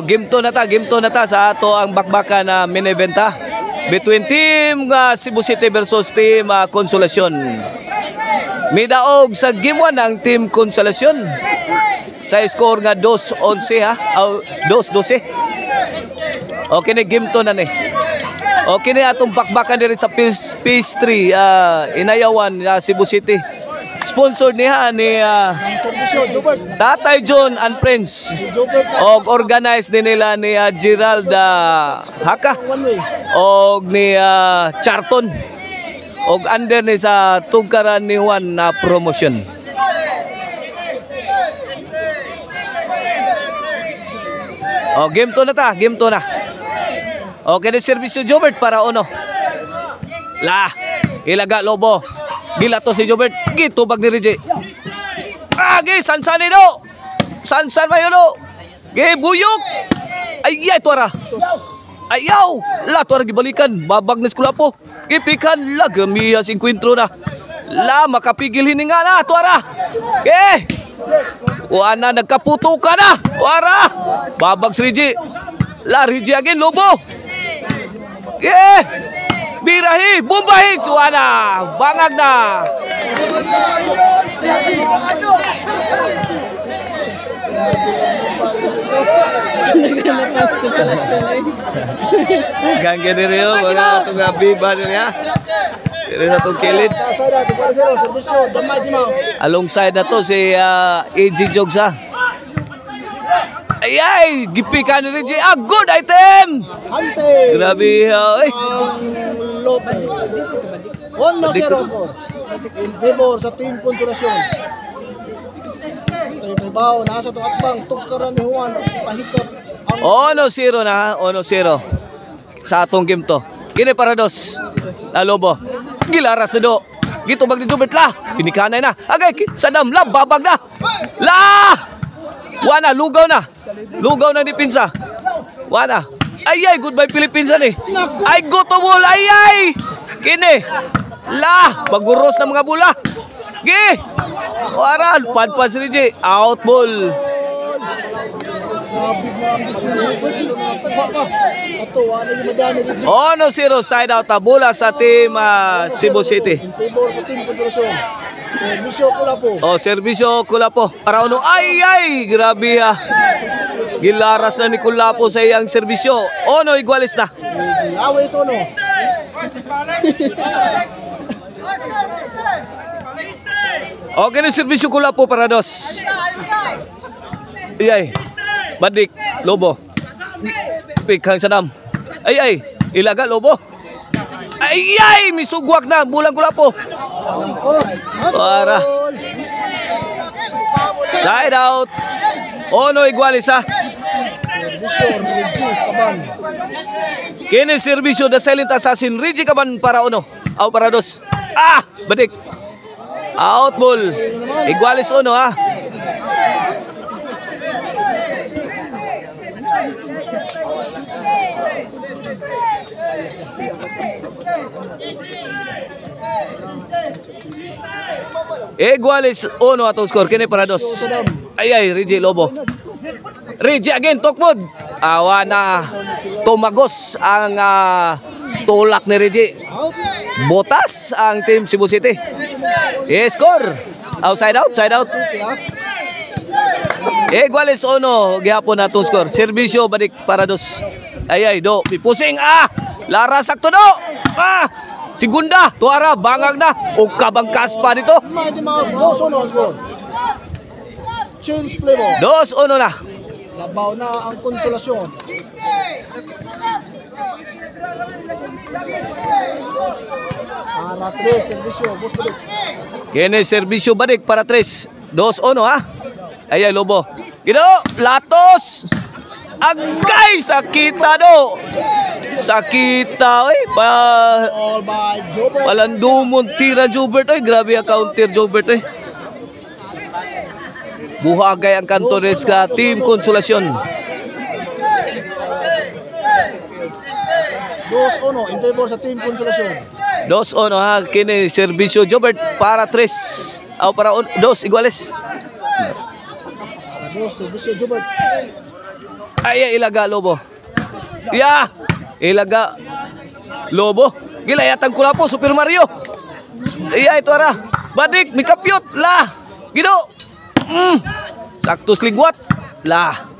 game 2 na ta sa ato ang bakbakan na main event ha. Between team Cebu City versus team Consolacion. Midaog sa game 1 ang team Consolacion. Sa score nga 2-11 ha. 2-12. Okay na game 2 na ni. Okay na atong bakbakan diri sa Phase 3 Inayawan Cebu City. Sponsored niya ni Tatay John and Friends. Og organized din nila ni Gerald Haka. Og ni Charton. Og under ni sa Tugkaran ni Juan na promotion. Game 2 na ta, game 2 na. Okay, ni Servisyo Jobert para uno. Ilaga Lobo. Gilato si Jobert. Gitubag ni Rigi. Sansan ni do. Sansan mayo do. Buyok. Ay, tuara. Ayaw. Tuara gibalikan. Babag na skula po. Gipikan. Gramiya si encuentro na. Makapigil hininga na. Tuara. Wana nagkaputo ka na. Tuara. Babag si Rigi. Rigi again. Lobo. Birahi, bumbahi, Suwana, bangag na. Gangga diri yo, mga itong biba niya. Diri sa itong kilid. Alongside na to si AG Jogsa. Ay, gipikan ni Rigi. Good item! Grabe, Lote. 1-0 score. In favor sa team Consolacion. Tayo bao nasa to atbang Tugkaran ni Juan pahikap ang 1-0 na, 1-0 sa atong game to. Kini para dos. Lobo. Gilaras na do. Gitubag ni Jubert Pinikanay na. Agay sadam babag na. Wana lugaw na. Lugaw na ni Pinsa. Wana. Ay, goodbye Philippines ni. Ay, go to ball. Ay. Kini. Maguros na mga bula. Aral, padpad si Rigi. Out ball. 1-0 side out bola sa team Cebu City. Servisyo Kulapo. Servisyo Kulapo. Para uno. Ay, grabe ha. Gilaras na ni Kulapo sa iyang serbisyo. Igualis na. Awes Ono. Okay na serbisyo Kulapo para dos. Badik, Lobo. Pikhang Sadam. Ilaga Lobo. Misugwak na bulang Kulapo. Para. Side out. Igualis ha. Kini serbisyo the silent assassin Rigi Caban para uno. Para dos. Badik. Out ball. Igualis uno ha. Igualis uno atong score. Kini para dos. Rigi Lobo. Rigi again, Tokmod. Na tumagos ang tulak ni Rigi. Botas ang team Cebu City. Score. Side out. Igualis uno. Gihapon na itong score. Servisyo badik para dos. Do. Pipusing. Lara sakto do. Segunda. Tuara. Bangag na. O kabangkas pa dito. 2-1 na. Labaw na ang Consolacion. Para 3, servisyo. Kini serbisyo badik para 3. 2-1 ha. Lobo. Gido. Latos. Agay. Sakita do. Sakita. Palandumon tira Jobert. Grabe ang counter Jobert. Buhagay ang Cantones ka team Consolacion. 2-1 in favor sa team Consolacion. 2-1 ha. Kini serbisyo Jobert para 3. Para 2 iguales. Para 2 serbisyo Jobert. Ay, ilaga, Lobo. Yeah! Ilaga, Lobo. Gilayatan ko na po, Super Mario. Iya, ito ara. Badik, may kapyot. La! Gido! Sakto sligwat. La!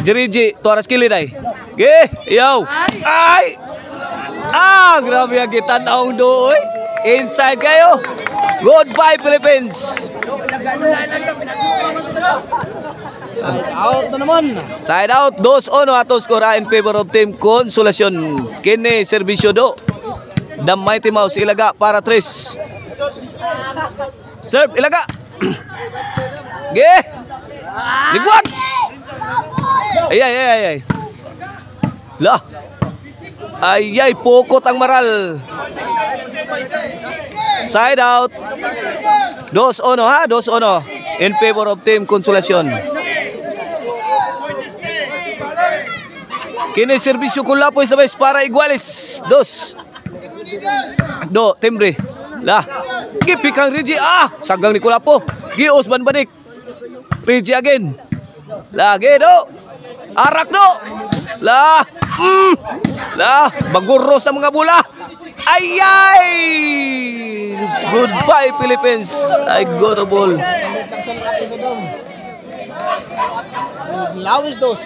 Jeriji, tuaras kilid ay. Ge, yaw. Ay! Ah, grabe ang gitanaong doon. Inside kayo. Goodbye, Philippines. Side out na naman. Side out, 2-1 ato skora in favor of Team Consolacion. Kini serbisyo do. The Mighty Mouse ilaga para 3. Serve ilaga. Ge. Ligwat. Ay. Lah. Ay, pokot ang maral. Side out. 2-1 ha, 2-1 in favor of Team Consolacion. Kini serbisyo kula po sa base para Iguales. 2. Timbre. Lah. Gipikang Rigi. Sagang ni Kulapo. Gios Badik. Rigi again. Lagi do. Arak do. Lah. Lah. Baguros na mga bula. Ay. Goodbye, Philippines. I go to ball. Lawis dos.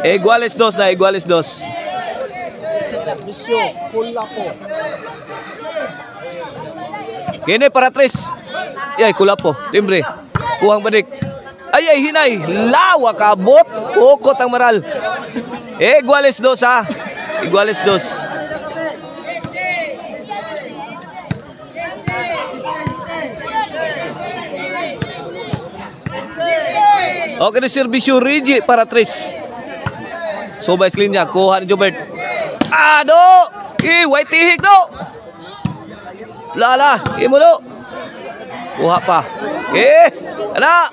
Iguales 2 na. Bisyo, kula po. Kini para 3. Ay, Kulapo. Timbre. Kuhang Badik. Ay, hinay. Lawa kabot. Pokot ang maral. Iguales 2 ha. Iguales 2. Okay, na serbisyo Rigi para 3. Sobay linya, kuha ni Jobert. Do! White tihik do! Lala, imo do! Kuha pa. Ana!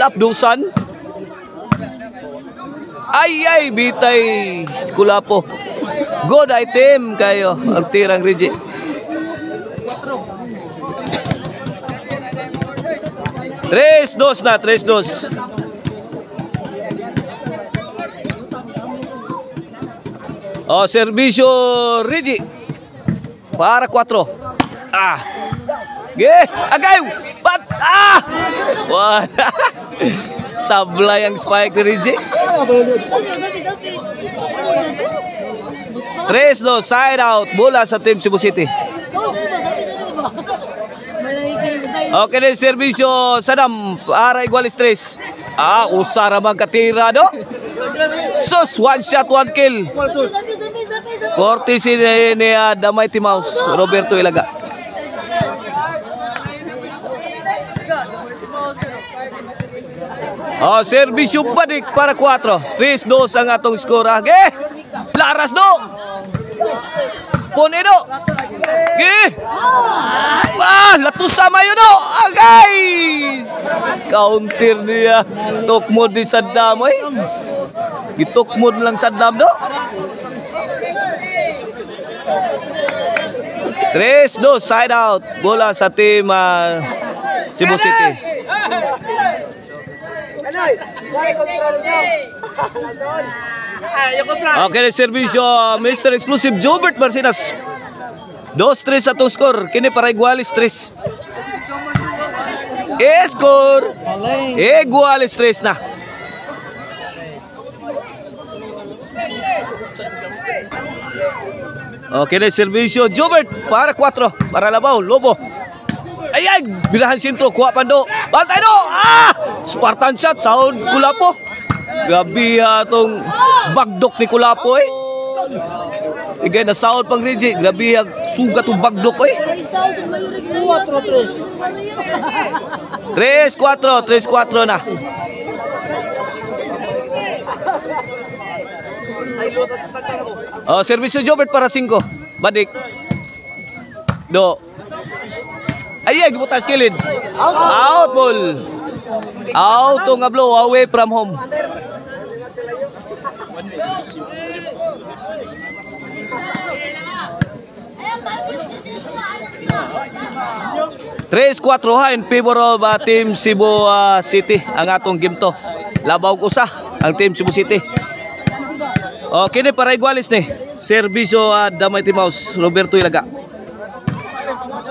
Lapdusan. Ay, bitay. Kulapo. Good item kayo. Ang tirang Rigi. Tres dos. Serbisyo Rigi para 4. Agay! Bat! Wala. Sablay ang spike ni Rigi. 3-2, side out. Bola sa Team Cebu City. Okay na serbisyo Sadam para Iguales 3. Usara man katira do. Sus, 1 shot, 1 kill. Courtesy ni The Mighty Mouse, Roberto Ilaga. Serbisyo Badik para 4. 3-2 ang atong score. Laras do. Ponido. Latus sama yun do. Guys. Counter niya. Tukmod di Saddam. Gitukmod lang Saddam do. 3-2, side out. Bola sa Team Cebu City. Okay, serbisyo Mr. Explosive Jobert Marcinas. 2-3 sa itong score. Kini para Iguales 3. Score Iguales 3 na. Okay na serbisyo Jobert para 4. Para Labaw, Lobo. Ay, bilahan sintro, kuha pando. Bantay do. Spartan shot, sound Kulapo. Grabe itong bagdok ni Kulapo Igay na sound pang Rigi. Grabe ang sugat ng bagdok 3-4 na. Servisyo Jobert para 5. Badik. Do. Ay, gibutas kilid. Out ball. Out nga blow away from home. Tres 4 ha in favor of Team Cebu City ang atong game to. Labaw usa. ang team Cebu City. O, kini para igualis ni. Serbisyo Damay Timaus, Roberto Ilaga.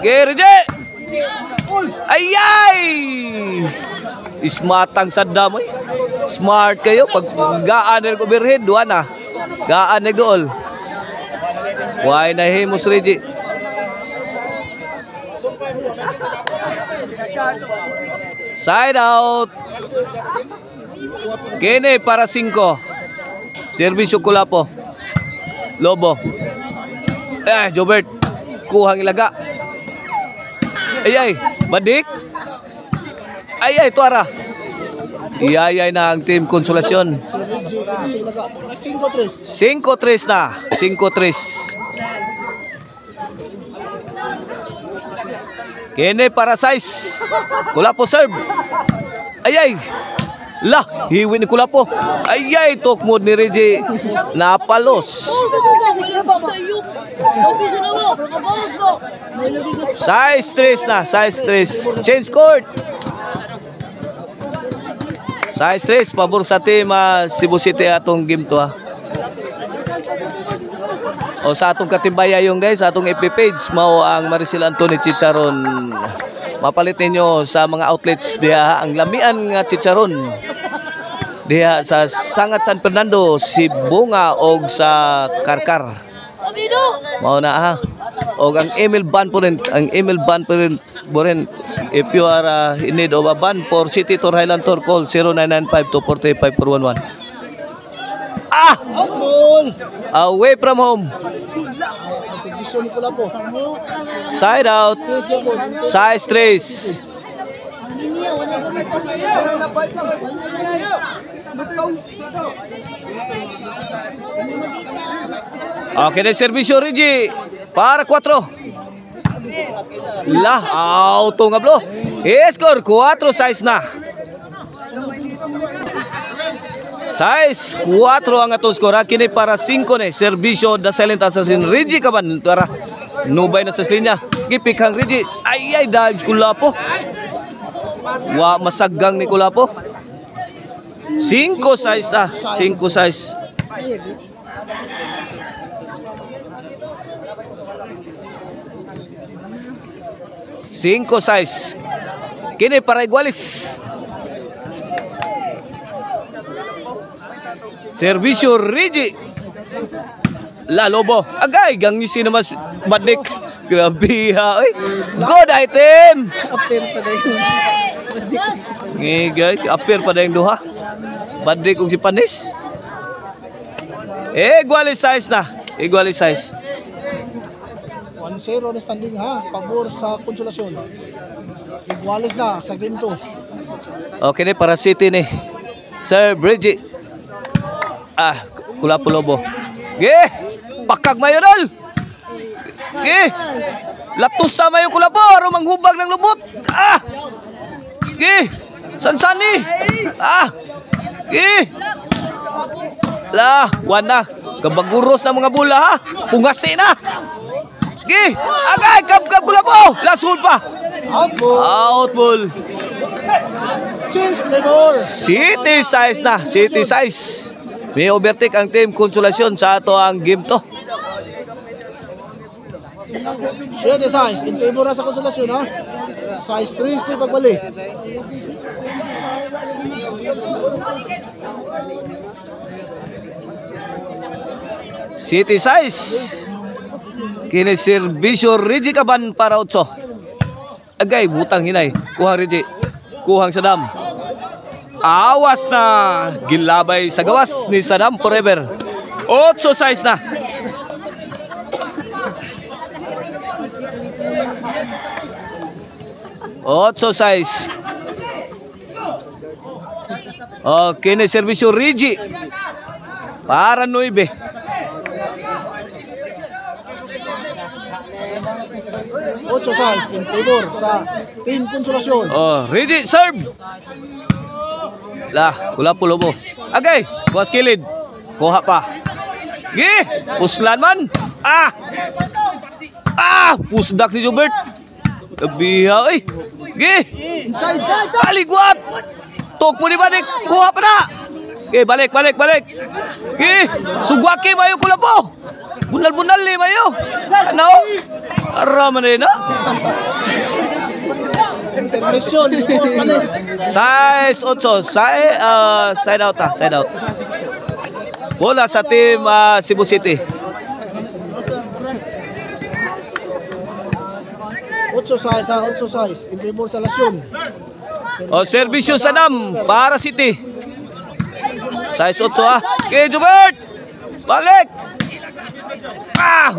Gerje! Ayay! Ismatang sa Damay. Smart kayo. Pag gaan ng overhead, duwa na. Gaan ng dool. Why na himus, Reggie? Side out. Kini para 5. Serbisyo Kulapo. Lobo. Jobert. Kuhang Ilaga. Ayay. Badik. Ayay, Tuara. Iyayay na ang team Konsolasyon. 5-3 na. 5-3. Kini para 6. Kulapo serve. Ayay. Lah, hiwi ni Kulapo. Ayay, tokmod ni Reggie. Napalos. Size 3 na, size 3. Change court. Size 3, pabor sa team Cebu City atong game to O sa atong katimbaya yung guys, sa atong FB page, mao ang Maricel Anthony Chicharon. Mapalit ninyo sa mga outlets diha ang lamian nga chicharon. Diha sa Sangat San Fernando, si Bunga og sa Karkar. Mao na Og ang email ban po rin, if you are in need of a ban for City Tour Highland Tour, call 0995-245-411. Away from home. Side out. Size 3. Okay na servisyo Reggie para 4. Lah, auto nga blo. Score 4 size na. Size 4 ang atong score. Kini para 5 ni serbisyo da Silent Assassin Reggie kaban para nubay na sa linya. Gipikang Reggie. Ay dives Kulapo. Wa masagang ni Kulapo. 5 size na. 5 size. Kini para igualis. Servisyo Reggie. La Lobo. Agay gangisi naman Badik. Grabe ha. Oy. Good item. Ngigay, appear pa dayong duha. Badik kung si Panis. Igualis size na. Igualis size. 1-0 na standing pabor sa Konsolasyon. Igualis na sa game 2. Okay ni para City ni Sir Bridget. Kulapo Lobo. Pakag mayodol. Latus sa mayo Kulapo aron manghubag ng lubot. Sansani. Wana. Gabaguros na mga bula Pungasi na. Agay kap Kulapo. Lasul pa. Out ball. Change flavor. City size na. City size. May overtake ang team Konsolasyon sa ato ang game to. Shade size. In favor na sa Konsolasyon Size 3 ni pagbali. City size. Kini serbisyo Reggie kaban para 8. Agay butang hinay. Kuhang Reggie. Kuhang Sadam. Awas na. Gilabay sa gawas ni Sadam forever. 8 size na. Size. Okay na servisyo Reggie para 9. Size in favor sa team Konsolasyon. Reggie serve. Kulapo Lobo. Agay, buwas kilid. Kuha pa. Puslan man. Pusdak ni Jobert. Biha Inside. Aligwat. Tok mo ni Badik. Kuha pa na. Okay, balik. Okay, sugwaki mayo kula po. Bunal-bunal ni mayo. Ano? Araman rin na. Intermission, Boss Manes. Size 8. Side out. Bola sa team Cebu City. 8 size. In favor sa Lasyon. Servisyo sa Dam para City. Size 8 Okay, Jubert. Balik.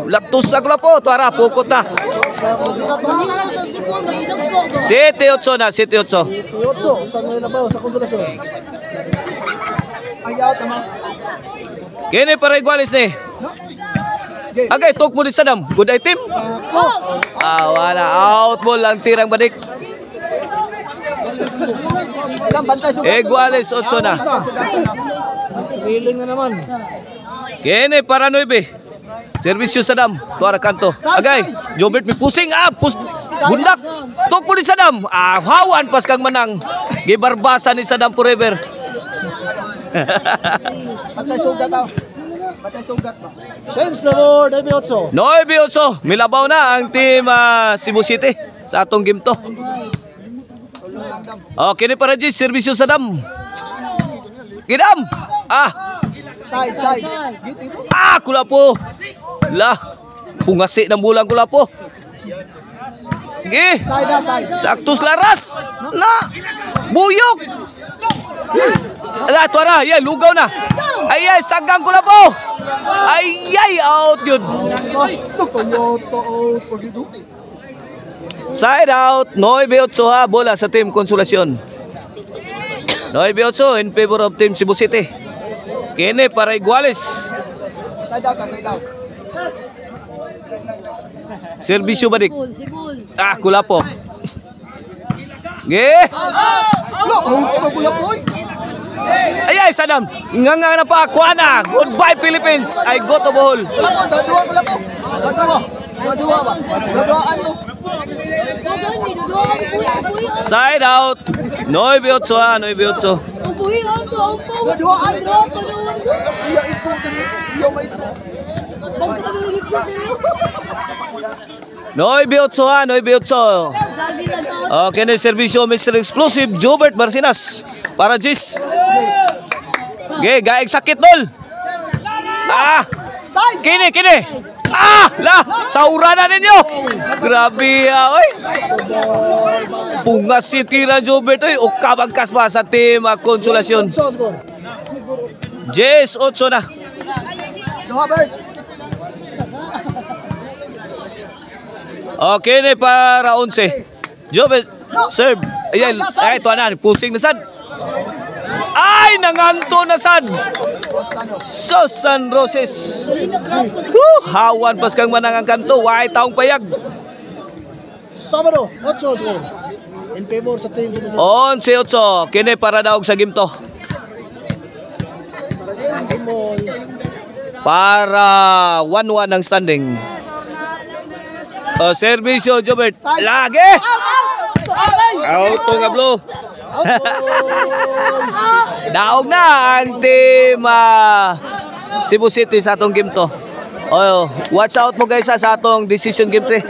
Laktos sa kula po. Tuara, pukot na. 7-8 na, 7-8. 8 sa Labaw sa Konsolasyon. Ay out naman. Kini para igualis ni. Agay, tok mo din sa Dam. Good item. Wala. Out ball lang tirang badik. Igualis 8 na. Trailing na naman. Kini para 9. Servisyo sa Dam. Tuara kanto. Agay, Jobert may pusing. Bundak. Tok mo din sa Dam. Hawan pas kang manang. Gibarbasa ni Sadam forever. Patay sugat ba? Change favor, 9-8. 9-8. Milabaw na ang team Cebu City sa atong game to. Kini para Gis, servisyo sa Dam. Kidam. Side. Kula po. Pungasi ng bulang kula po. Gi. Saktos laras. Buyok. Tuara, lugaw na. Sagang kula po. Out yun. Side out. 9-8 bola sa team Konsolasyon. 9-8 in favor of team Cebu City. Kini para iguales. Side out. Servisyo badik. Kula po. Ge. Sadam. Nga na pa. Kuana. Goodbye Philippines. I go to Bohol. Side out. 9-8. 9-8. Okay na servisyo Mr. Explosive Jobert Marcinas para Gis. Gaig sakit dol. Kini. Saura na ninyo. Grabe oy. Pungas si tira Jobert oy. Ukabagkas ba sa team Konsolasyon. Gis 8 na. Okay na para 11. Jobert serve. Ito na. Pusing na sad. Nanganto na sad. San Roses. Hawan pas kang manangang kanto. Why taong payag. Sabado, 8. In favor sa team. 11-8. Kini para daog sa game to. Para 1-1 ang standing. Servisyo Jobert. Lagi. Auto nga blue. Daog na ang team Cebu City sa atong game to. Watch out mo guys sa atong decision game 3.